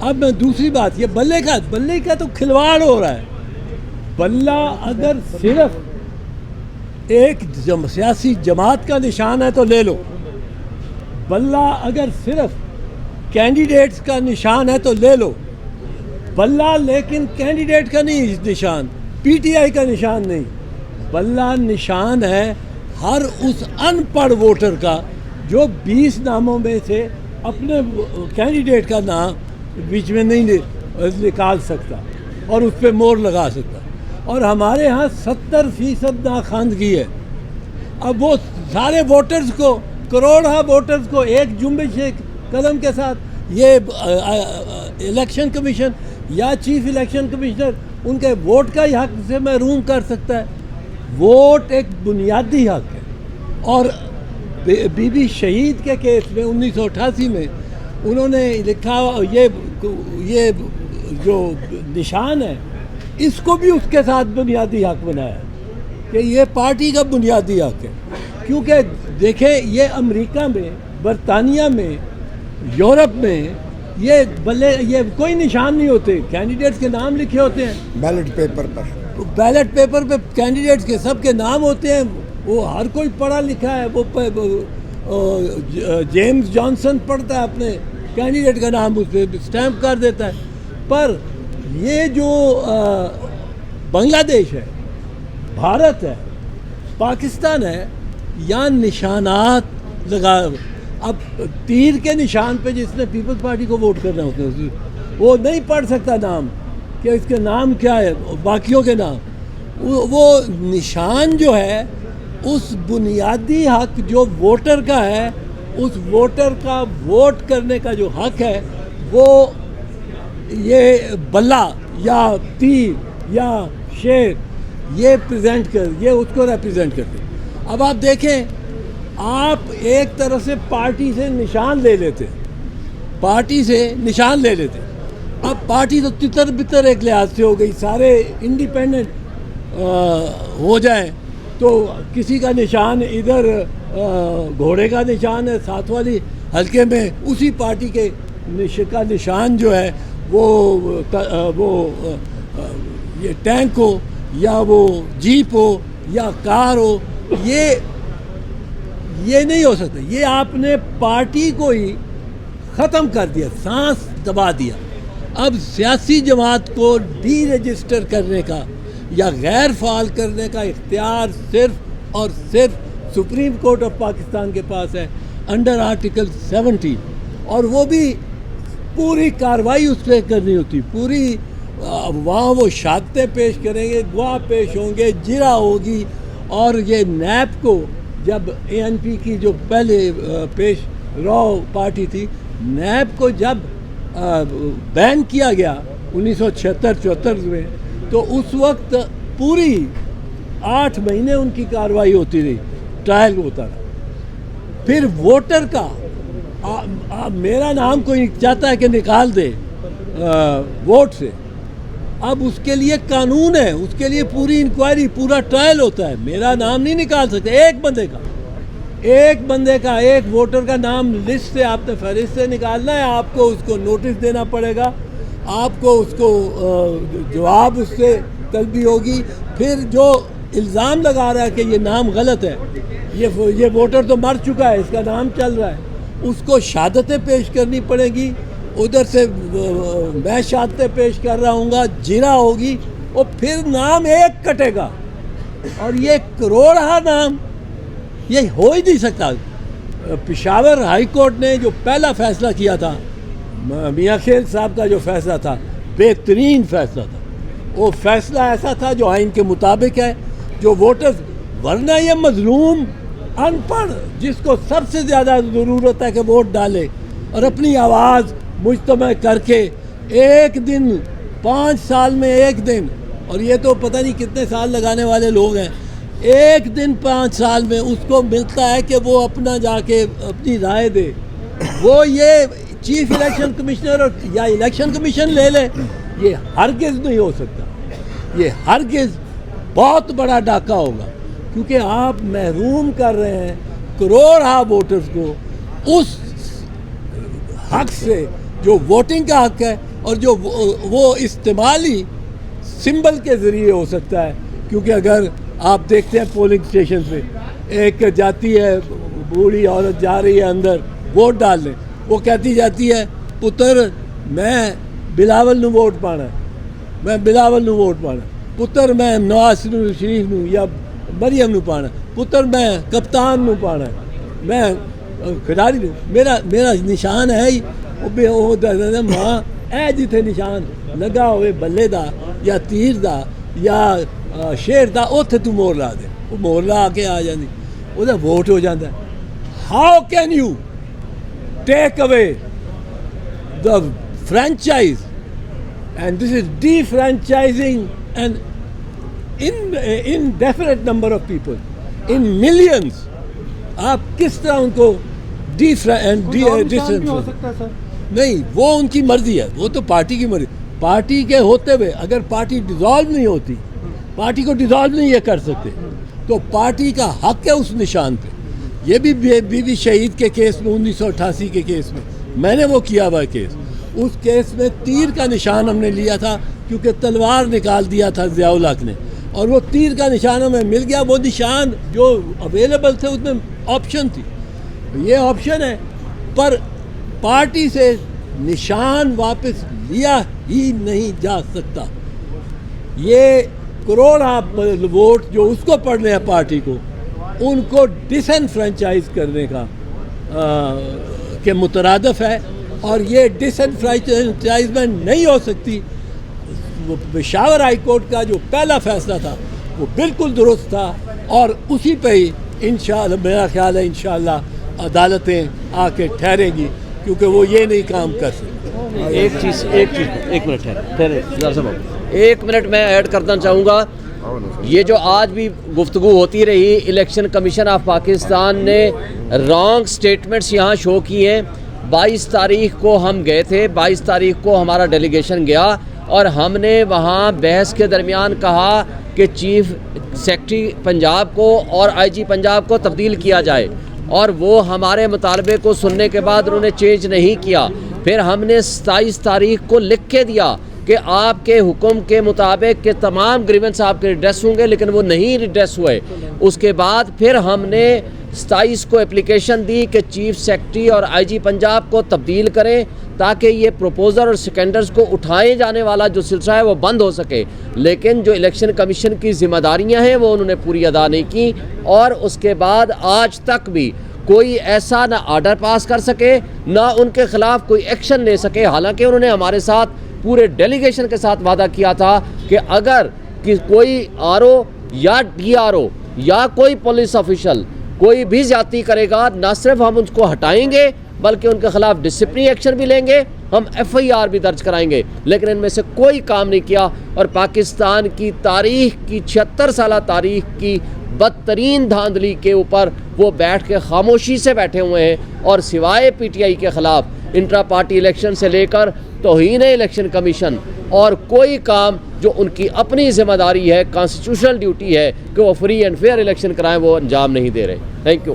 اب میں دوسری بات، یہ بلے کا تو کھلواڑ ہو رہا ہے. بلہ اگر صرف ایک سیاسی جماعت کا نشان ہے تو لے لو، بلہ اگر صرف کینڈیڈیٹس کا نشان ہے تو لے لو، بلہ لیکن کینڈیڈیٹ کا نہیں نشان، پی ٹی آئی کا نشان نہیں. بلہ نشان ہے ہر اس ان پڑھ ووٹر کا جو 20 ناموں میں سے اپنے کینڈیڈیٹ کا نام بیچ میں نہیں نکال سکتا اور اس پہ مور لگا سکتا. اور ہمارے ہاں 70% ناخواندگی ہے. اب وہ سارے ووٹرز کو، کروڑہ ووٹرز کو ایک جنبش قدم کے ساتھ یہ الیکشن کمیشن یا چیف الیکشن کمشنر ان کے ووٹ کا ہی حق سے محروم کر سکتا ہے. ووٹ ایک بنیادی حق ہے. اور بی بی شہید کے کیس میں 1988 میں انہوں نے لکھا یہ جو نشان ہے اس کو بھی اس کے ساتھ بنیادی حق بنایا کہ یہ پارٹی کا بنیادی حق ہے. کیونکہ دیکھیں یہ امریکہ میں، برطانیہ میں، یورپ میں یہ کوئی نشان نہیں ہوتے، کینڈیڈیٹس کے نام لکھے ہوتے ہیں بیلٹ پیپر پہ کینڈیڈیٹس کے سب کے نام ہوتے ہیں. وہ ہر کوئی پڑھا لکھا ہے، وہ جیمز جانسن پڑھتا ہے اپنے کینڈیڈیٹ کا نام اس پہ اسٹیمپ کر دیتا ہے. پر یہ جو بنگلہ دیش ہے، بھارت ہے، پاکستان ہے، یا نشانات لگا. اب تیر کے نشان پہ جس نے پیپلز پارٹی کو ووٹ کرنا ہوتا ہے وہ نہیں پڑھ سکتا نام کہ اس کے نام کیا ہے، باقیوں کے نام. وہ نشان جو ہے اس بنیادی حق جو ووٹر کا ہے، اس ووٹر کا ووٹ کرنے کا جو حق ہے، وہ یہ بلہ یا تیر یا شیر یہ اس کو ریپرزینٹ کرتے. اب آپ دیکھیں، آپ ایک طرح سے پارٹی سے نشان لے لیتے، اب پارٹی تو تتر بتر ایک لحاظ سے ہو گئی، سارے انڈیپینڈنٹ ہو جائیں تو کسی کا نشان ادھر گھوڑے کا نشان ہے ساتھ والی حلقے میں، اسی پارٹی کے کا نشان جو ہے وہ یہ ٹینک ہو یا وہ جیپ ہو یا کار ہو. یہ نہیں ہو سکتا. یہ آپ نے پارٹی کو ہی ختم کر دیا، سانس دبا دیا. اب سیاسی جماعت کو ڈی رجسٹر کرنے کا یا غیر فعال کرنے کا اختیار صرف اور صرف سپریم کورٹ آف پاکستان کے پاس ہے انڈر آرٹیکل 70. اور وہ بھی پوری کاروائی اس پہ کرنی ہوتی، پوری وہاں وہ شہادتیں پیش کریں گے، گواہ پیش ہوں گے، جرا ہوگی. اور یہ نیب کو جب اے این پی کی جو پہلے پیش رو پارٹی تھی، نیب کو جب بین کیا گیا 1976-74 میں، تو اس وقت پوری 8 مہینے ان کی کاروائی ہوتی رہی، ٹرائل ہوتا رہا. پھر ووٹر کا میرا نام کوئی چاہتا ہے کہ نکال دے ووٹ سے، اب اس کے لیے قانون ہے، اس کے لیے پوری انکوائری، پورا ٹرائل ہوتا ہے. میرا نام نہیں نکال سکتے ایک بندے کا ایک ووٹر کا نام لسٹ سے آپ نے فہرست سے نکالنا ہے. آپ کو اس کو نوٹس دینا پڑے گا، آپ کو اس کو جواب اس سے طلبی ہوگی. پھر جو الزام لگا رہا ہے کہ یہ نام غلط ہے، یہ ووٹر تو مر چکا ہے، اس کا نام چل رہا ہے، اس کو شہادتیں پیش کرنی پڑے گی. ادھر سے میں شہادتیں پیش کر رہا ہوں گا، جرا ہوگی، اور پھر نام ایک کٹے گا. اور یہ کروڑہ نام یہ ہو ہی نہیں سکتا. پشاور ہائی کورٹ نے جو پہلا فیصلہ کیا تھا، میاں خیل صاحب کا جو فیصلہ تھا، بہترین فیصلہ تھا. وہ فیصلہ ایسا تھا جو آئین کے مطابق ہے، جو ووٹرز، ورنہ یہ مظلوم ان پڑھ جس کو سب سے زیادہ ضرورت ہے کہ ووٹ ڈالے اور اپنی آواز مجتمع کر کے ایک دن 5 سال میں ایک دن، اور یہ تو پتہ نہیں کتنے سال لگانے والے لوگ ہیں، ایک دن 5 سال میں اس کو ملتا ہے کہ وہ اپنا جا کے اپنی رائے دے. وہ یہ چیف الیکشن کمشنر یا الیکشن کمیشن لے لے، یہ ہرگز نہیں ہو سکتا. یہ ہرگز بہت بڑا ڈاکہ ہوگا، کیونکہ آپ محروم کر رہے ہیں کروڑہ ووٹرز کو اس حق سے جو ووٹنگ کا حق ہے. اور جو وہ استعمالی سمبل کے ذریعے ہو سکتا ہے. کیونکہ اگر آپ دیکھتے ہیں پولنگ اسٹیشن پہ ایک جاتی ہے بوڑھی عورت جا رہی ہے اندر ووٹ ڈالنے, وہ کہتی جاتی ہے پتر میں بلاول نو ووٹ پانا, میں بلاول نو ووٹ پانا, پتر میں نواز شریف نو یا مریم نو پانا, پتر میں کپتان نو پانا, میں کھلاڑی نو, میرا نشان ہے ہی ماں اے جتھے نشان لگا ہوئے بلے دا یا تیر دا یا شیر دا اوتھے تو مور لا دے, وہ مور لا کے آ جاندی, وہ ووٹ ہو جاتا ہے. How can you take away the franchise and this is D franchising and indefinite number of people in millions. آپ کس طرح ان کو نہیں, وہ ان کی مرضی ہے, وہ تو پارٹی کی مرضی. پارٹی کے ہوتے ہوئے اگر پارٹی ڈیزالو نہیں ہوتی, پارٹی کو ڈیزالو نہیں یہ کر سکتے, تو پارٹی کا حق ہے اس نشان پہ. یہ بھی بی بی شہید کے کیس میں 1988 کے کیس میں نے وہ کیا ہوا کیس, اس کیس میں تیر کا نشان ہم نے لیا تھا کیونکہ تلوار نکال دیا تھا ضیاء الحق نے, اور وہ تیر کا نشان ہمیں مل گیا. وہ نشان جو اویلیبل تھے اس میں آپشن تھی, یہ آپشن ہے, پر پارٹی سے نشان واپس لیا ہی نہیں جا سکتا. یہ کروڑ ووٹ جو اس کو پڑنے ہیں پارٹی کو, ان کو ڈس انفرینچائز کرنے کا کے مترادف ہے, اور یہ ڈس انفرینچائزمنٹ نہیں ہو سکتی. پشاور ہائی کورٹ کا جو پہلا فیصلہ تھا وہ بالکل درست تھا, اور اسی پہ ہی انشاءاللہ میرا خیال ہے انشاءاللہ عدالتیں آ کے ٹھہریں گی, کیونکہ وہ یہ نہیں کام کر سکتے. ایک منٹ میں ایڈ کرنا چاہوں گا. یہ جو آج بھی گفتگو ہوتی رہی, الیکشن کمیشن آف پاکستان نے رانگ سٹیٹمنٹس یہاں شو کی ہیں. 22 تاریخ کو ہم گئے تھے, 22 تاریخ کو ہمارا ڈیلیگیشن گیا, اور ہم نے وہاں بحث کے درمیان کہا کہ چیف سیکرٹری پنجاب کو اور آئی جی پنجاب کو تبدیل کیا جائے, اور وہ ہمارے مطالبے کو سننے کے بعد انہوں نے چینج نہیں کیا. پھر ہم نے 27 تاریخ کو لکھ کے دیا کہ آپ کے حکم کے مطابق کہ تمام گریونس آپ کے ریڈریس ہوں گے, لیکن وہ نہیں ریڈریس ہوئے. اس کے بعد پھر ہم نے 27 کو اپلیکیشن دی کہ چیف سیکرٹری اور آئی جی پنجاب کو تبدیل کریں, تاکہ یہ پروپوزر اور سیکنڈرز کو اٹھائے جانے والا جو سلسلہ ہے وہ بند ہو سکے. لیکن جو الیکشن کمیشن کی ذمہ داریاں ہیں وہ انہوں نے پوری ادا نہیں کی, اور اس کے بعد آج تک بھی کوئی ایسا نہ آرڈر پاس کر سکے نہ ان کے خلاف کوئی ایکشن لے سکے. حالانکہ انہوں نے ہمارے ساتھ پورے ڈیلیگیشن کے ساتھ وعدہ کیا تھا کہ اگر کوئی آر او یا ڈی آر او یا کوئی پولیس آفیشل کوئی بھی زیادتی کرے گا, نہ صرف ہم ان کو ہٹائیں گے بلکہ ان کے خلاف ڈسپلنری ایکشن بھی لیں گے, ہم ایف آئی آر بھی درج کرائیں گے. لیکن ان میں سے کوئی کام نہیں کیا, اور پاکستان کی تاریخ کی 76 سالہ تاریخ کی بدترین دھاندلی کے اوپر وہ بیٹھ کے خاموشی سے بیٹھے ہوئے ہیں, اور سوائے پی ٹی آئی کے خلاف انٹرا پارٹی الیکشن سے لے کر توہین الیکشن کمیشن اور کوئی کام جو ان کی اپنی ذمہ داری ہے, کانسٹیٹیوشنل ڈیوٹی ہے کہ وہ فری اینڈ فیئر الیکشن کرائیں, وہ انجام نہیں دے رہے. Thank you.